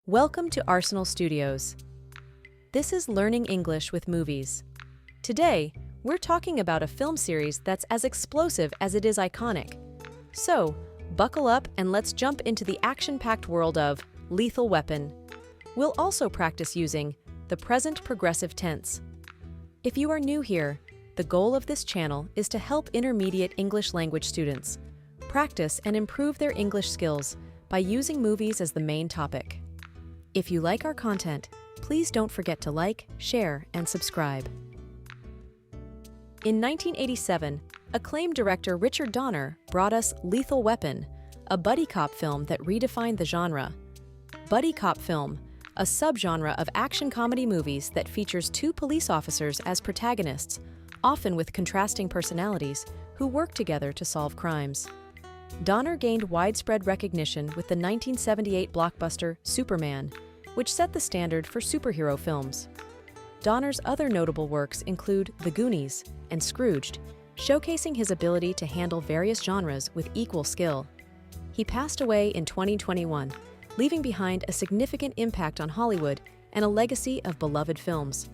Welcome to Arsenal Studios. This is Learning English with Movies. Today, we're talking about a film series that's as explosive as it is iconic. So, buckle up and let's jump into the action-packed world of Lethal Weapon. We'll also practice using the present progressive tense. If you are new here, the goal of this channel is to help intermediate English language students practice and improve their English skills by using movies as the main topic. If you like our content, please don't forget to like, share, and subscribe. In 1987, acclaimed director Richard Donner brought us Lethal Weapon, a buddy cop film that redefined the genre. Buddy cop film, a subgenre of action comedy movies that features two police officers as protagonists, often with contrasting personalities, who work together to solve crimes. Donner gained widespread recognition with the 1978 blockbuster Superman, which set the standard for superhero films. Donner's other notable works include The Goonies and Scrooged, showcasing his ability to handle various genres with equal skill. He passed away in 2021, leaving behind a significant impact on Hollywood and a legacy of beloved films.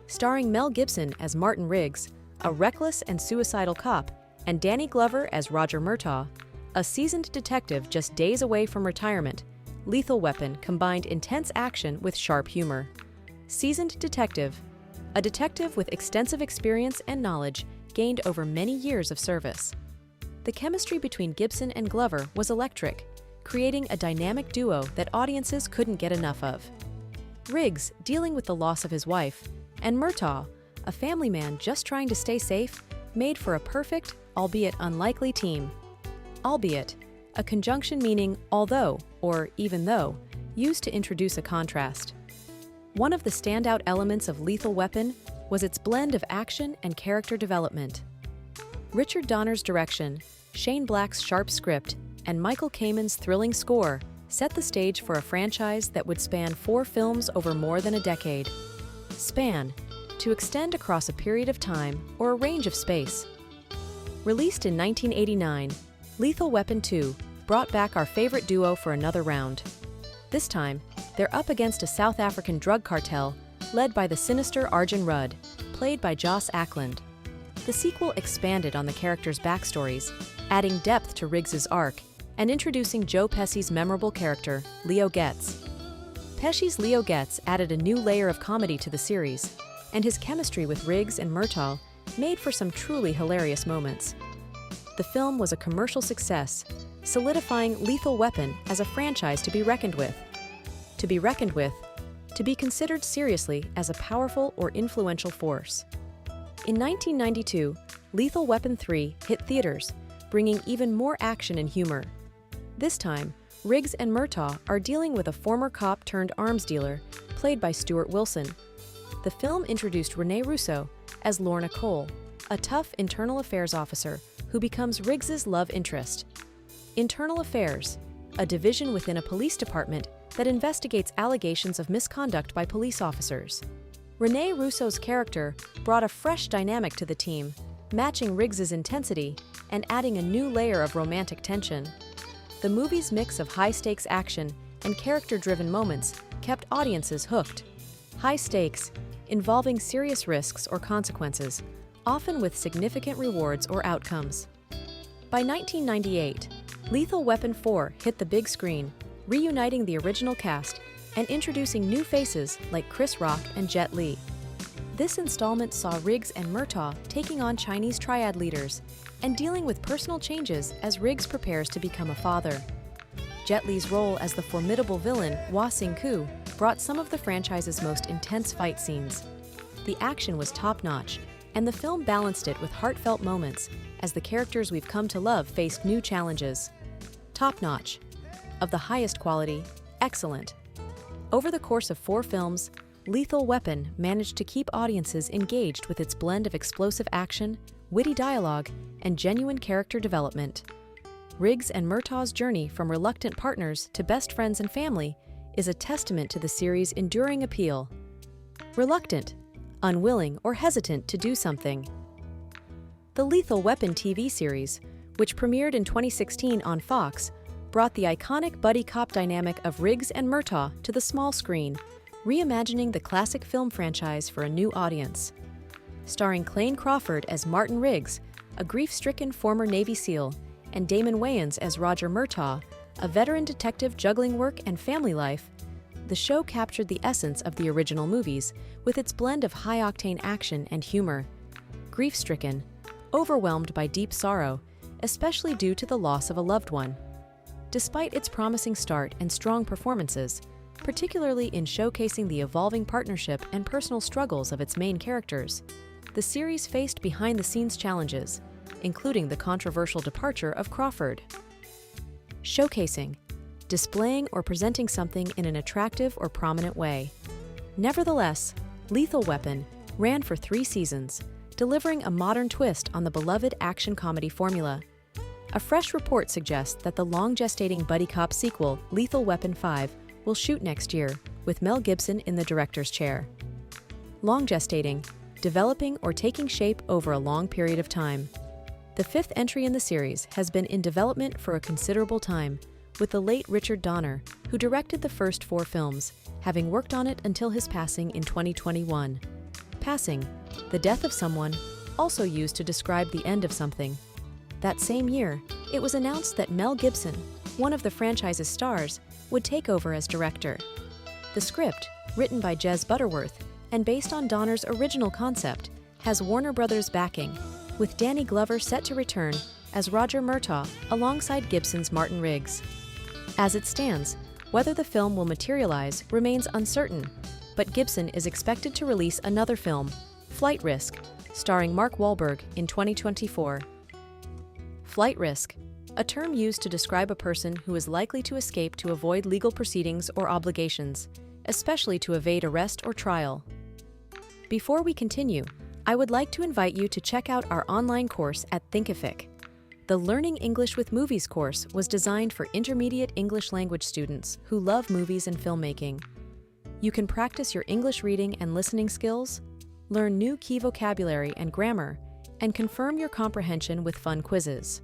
Starring Mel Gibson as Martin Riggs, a reckless and suicidal cop, and Danny Glover as Roger Murtaugh, a seasoned detective just days away from retirement, Lethal Weapon combined intense action with sharp humor. Seasoned detective, a detective with extensive experience and knowledge gained over many years of service. The chemistry between Gibson and Glover was electric, creating a dynamic duo that audiences couldn't get enough of. Riggs, dealing with the loss of his wife, and Murtaugh, a family man just trying to stay safe, made for a perfect, albeit unlikely team. Albeit, a conjunction meaning although or even though, used to introduce a contrast. One of the standout elements of Lethal Weapon was its blend of action and character development. Richard Donner's direction, Shane Black's sharp script, and Michael Kamen's thrilling score set the stage for a franchise that would span 4 films over more than a decade. Span, to extend across a period of time or a range of space. Released in 1989, Lethal Weapon 2 brought back our favorite duo for another round. This time, they're up against a South African drug cartel led by the sinister Arjun Rudd, played by Joss Ackland. The sequel expanded on the characters' backstories, adding depth to Riggs's arc and introducing Joe Pesci's memorable character, Leo Getz. Pesci's Leo Getz added a new layer of comedy to the series, and his chemistry with Riggs and Murtaugh made for some truly hilarious moments. The film was a commercial success, solidifying Lethal Weapon as a franchise to be reckoned with. To be reckoned with, to be considered seriously as a powerful or influential force. In 1992, Lethal Weapon 3 hit theaters, bringing even more action and humor. This time, Riggs and Murtaugh are dealing with a former cop turned arms dealer, played by Stuart Wilson. The film introduced Rene Russo as Lorna Cole, a tough internal affairs officer who becomes Riggs's love interest. Internal Affairs, a division within a police department that investigates allegations of misconduct by police officers. Rene Russo's character brought a fresh dynamic to the team, matching Riggs's intensity and adding a new layer of romantic tension. The movie's mix of high-stakes action and character-driven moments kept audiences hooked. High stakes, involving serious risks or consequences, often with significant rewards or outcomes. By 1998, Lethal Weapon 4 hit the big screen, reuniting the original cast and introducing new faces like Chris Rock and Jet Li. This installment saw Riggs and Murtaugh taking on Chinese triad leaders and dealing with personal changes as Riggs prepares to become a father. Jet Li's role as the formidable villain Hua Xing-ku brought some of the franchise's most intense fight scenes. The action was top-notch, and the film balanced it with heartfelt moments as the characters we've come to love faced new challenges. Top-notch. Of the highest quality, excellent. Over the course of 4 films, Lethal Weapon managed to keep audiences engaged with its blend of explosive action, witty dialogue, and genuine character development. Riggs and Murtaugh's journey from reluctant partners to best friends and family is a testament to the series' enduring appeal. Reluctant, unwilling, or hesitant to do something. The Lethal Weapon TV series, which premiered in 2016 on Fox, brought the iconic buddy cop dynamic of Riggs and Murtaugh to the small screen, reimagining the classic film franchise for a new audience. Starring Clayne Crawford as Martin Riggs, a grief-stricken former Navy SEAL, and Damon Wayans as Roger Murtaugh, a veteran detective juggling work and family life, the show captured the essence of the original movies with its blend of high-octane action and humor. Grief-stricken, overwhelmed by deep sorrow, especially due to the loss of a loved one. Despite its promising start and strong performances, particularly in showcasing the evolving partnership and personal struggles of its main characters, the series faced behind-the-scenes challenges, including the controversial departure of Crawford. Showcasing, displaying or presenting something in an attractive or prominent way. Nevertheless, Lethal Weapon ran for 3 seasons, delivering a modern twist on the beloved action comedy formula. A fresh report suggests that the long-gestating buddy cop sequel, Lethal Weapon 5, will shoot next year, with Mel Gibson in the director's chair. Long-gestating, developing or taking shape over a long period of time. The 5th entry in the series has been in development for a considerable time, with the late Richard Donner, who directed the first 4 films, having worked on it until his passing in 2021. Passing, the death of someone, also used to describe the end of something. That same year, it was announced that Mel Gibson, one of the franchise's stars, would take over as director. The script, written by Jez Butterworth and based on Donner's original concept, has Warner Brothers backing, with Danny Glover set to return as Roger Murtaugh alongside Gibson's Martin Riggs. As it stands, whether the film will materialize remains uncertain, but Gibson is expected to release another film, Flight Risk, starring Mark Wahlberg, in 2024. Flight risk, a term used to describe a person who is likely to escape to avoid legal proceedings or obligations, especially to evade arrest or trial. Before we continue, I would like to invite you to check out our online course at THINKIFIC. The Learning English with Movies course was designed for intermediate English language students who love movies and filmmaking. You can practice your English reading and listening skills, learn new key vocabulary and grammar, and confirm your comprehension with fun quizzes.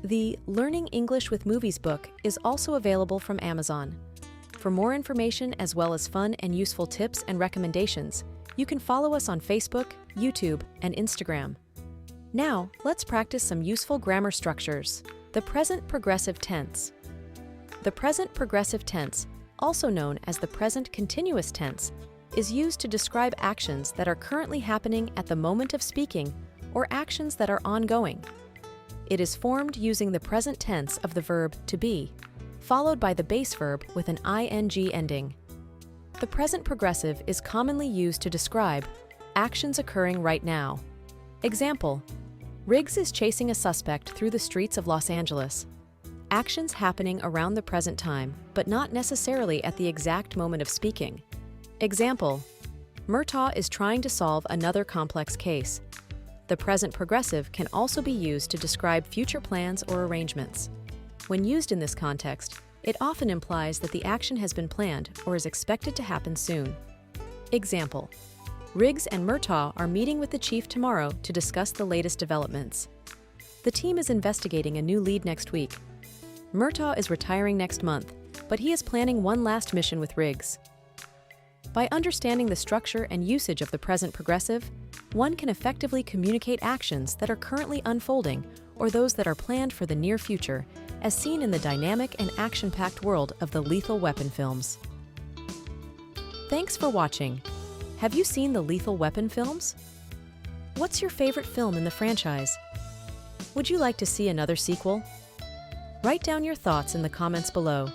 The Learning English with Movies book is also available from Amazon. For more information as well as fun and useful tips and recommendations, you can follow us on Facebook, YouTube, and Instagram. Now, let's practice some useful grammar structures. The present progressive tense. The present progressive tense, also known as the present continuous tense, is used to describe actions that are currently happening at the moment of speaking or actions that are ongoing. It is formed using the present tense of the verb to be, followed by the base verb with an ing ending. The present progressive is commonly used to describe actions occurring right now. Example: Riggs is chasing a suspect through the streets of Los Angeles. Actions happening around the present time, but not necessarily at the exact moment of speaking. Example: Murtaugh is trying to solve another complex case. The present progressive can also be used to describe future plans or arrangements. When used in this context, it often implies that the action has been planned or is expected to happen soon. Example: Riggs and Murtaugh are meeting with the chief tomorrow to discuss the latest developments. The team is investigating a new lead next week. Murtaugh is retiring next month, but he is planning one last mission with Riggs. By understanding the structure and usage of the present progressive, one can effectively communicate actions that are currently unfolding or those that are planned for the near future, as seen in the dynamic and action-packed world of the Lethal Weapon films. Thanks for watching. Have you seen the Lethal Weapon films? What's your favorite film in the franchise? Would you like to see another sequel? Write down your thoughts in the comments below.